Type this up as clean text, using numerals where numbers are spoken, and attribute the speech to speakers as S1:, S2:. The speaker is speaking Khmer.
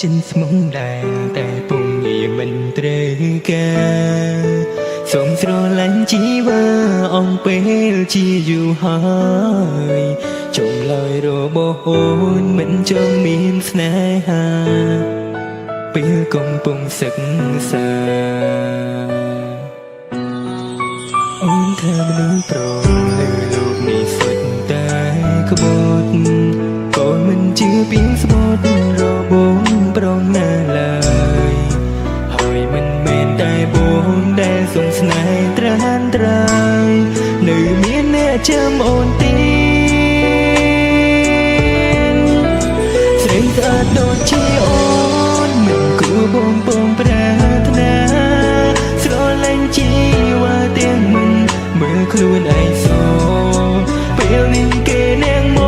S1: ចិនស្មុំដែរតែពុំងាមិនត្រូវការសូមស្រឡាញ់ជីវាអងពេលជាយូរហើយចុងឡើយរបស់អូនមិនចង់មានស្នេហាពេលកំពុងសិក្សាអូនថាមនុស្សប្រលើលោកនេះសុទ្ធតែក្បត់កូនមិនជឿពីស្បត់របស់ប្រងណាឡើយហើយមិនមែនតែបងដែលសងស្នេហ៍ត្រានត្រើយនៅមានអ្នកចាំអូនទៀតស្រីស្អាតដូចជាអូនមិនគួរបងពងប្រាថ្នាស្រឡាញ់ជីវាទាំងមិនមើលខ្លួនឯងសោពេលនេះគេនាងមក